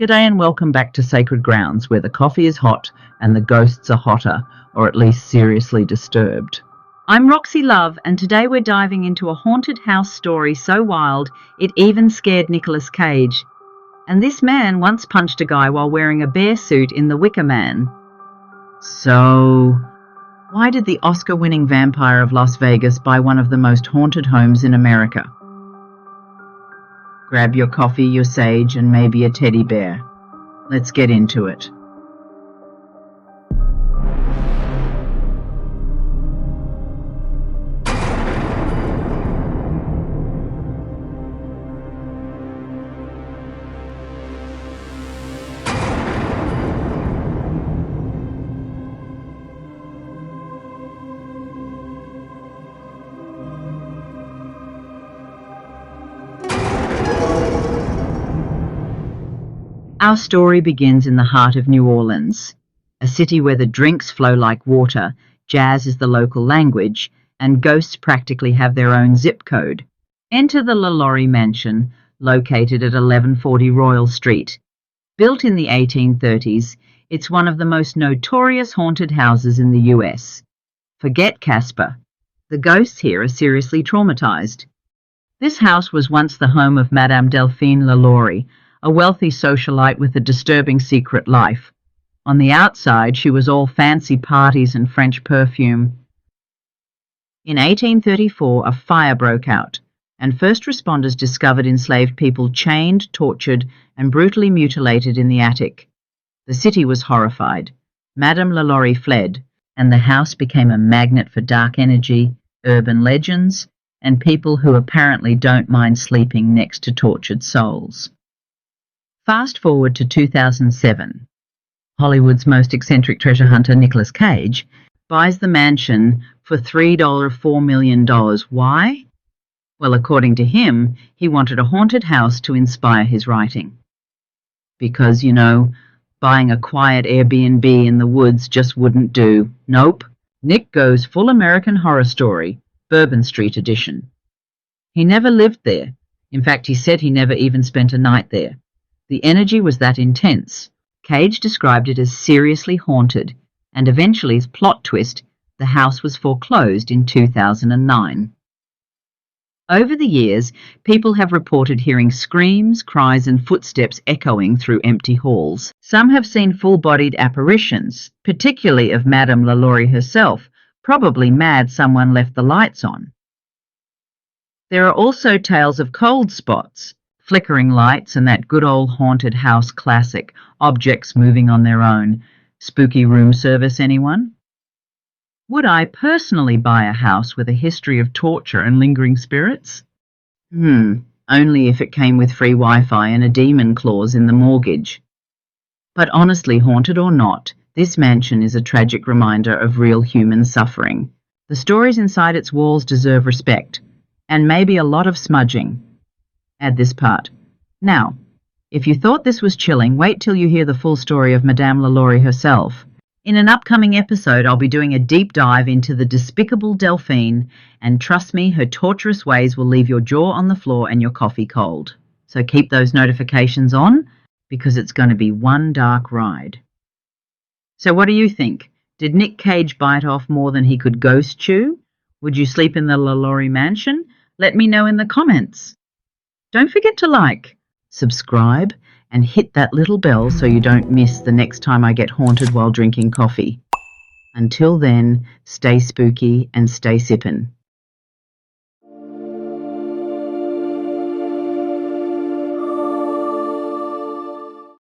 G'day and welcome back to Sacred Grounds, where the coffee is hot and the ghosts are hotter, or at least seriously disturbed. I'm Roxee Love, and today we're diving into a haunted house story so wild it even scared Nicolas Cage. And this man once punched a guy while wearing a bear suit in The Wicker Man. So, why did the Oscar-winning vampire of Las Vegas buy one of the most haunted homes in America? Grab your coffee, your sage, and maybe a teddy bear. Let's get into it. Our story begins in the heart of New Orleans, a city where the drinks flow like water, jazz is the local language, and ghosts practically have their own zip code. Enter the LaLaurie Mansion, located at 1140 Royal Street. Built in the 1830s, it's one of the most notorious haunted houses in the US. Forget Casper. The ghosts here are seriously traumatized. This house was once the home of Madame Delphine LaLaurie, a wealthy socialite with a disturbing secret life. On the outside, she was all fancy parties and French perfume. In 1834, a fire broke out, and first responders discovered enslaved people chained, tortured, and brutally mutilated in the attic. The city was horrified. Madame LaLaurie fled, and the house became a magnet for dark energy, urban legends, and people who apparently don't mind sleeping next to tortured souls. Fast forward to 2007. Hollywood's most eccentric treasure hunter, Nicolas Cage, buys the mansion for $4 million. Why? Well, according to him, he wanted a haunted house to inspire his writing. Because, buying a quiet Airbnb in the woods just wouldn't do. Nope. Nick goes full American Horror Story, Bourbon Street edition. He never lived there. In fact, he said he never even spent a night there. The energy was that intense. Cage described it as seriously haunted, and eventually's plot twist, the house was foreclosed in 2009. Over the years, people have reported hearing screams, cries, and footsteps echoing through empty halls. Some have seen full-bodied apparitions, particularly of Madame LaLaurie herself, probably mad someone left the lights on. There are also tales of cold spots, flickering lights, and that good old haunted house classic, objects moving on their own. Spooky room service, anyone? Would I personally buy a house with a history of torture and lingering spirits? Only if it came with free Wi-Fi and a demon clause in the mortgage. But honestly, haunted or not, this mansion is a tragic reminder of real human suffering. The stories inside its walls deserve respect, and maybe a lot of smudging. Add this part. Now, if you thought this was chilling, wait till you hear the full story of Madame LaLaurie herself. In an upcoming episode, I'll be doing a deep dive into the despicable Delphine, and trust me, her torturous ways will leave your jaw on the floor and your coffee cold. So keep those notifications on, because it's going to be one dark ride. So what do you think? Did Nic Cage bite off more than he could ghost chew? Would you sleep in the LaLaurie Mansion? Let me know in the comments. Don't forget to like, subscribe, and hit that little bell so you don't miss the next time I get haunted while drinking coffee. Until then, stay spooky and stay sippin'.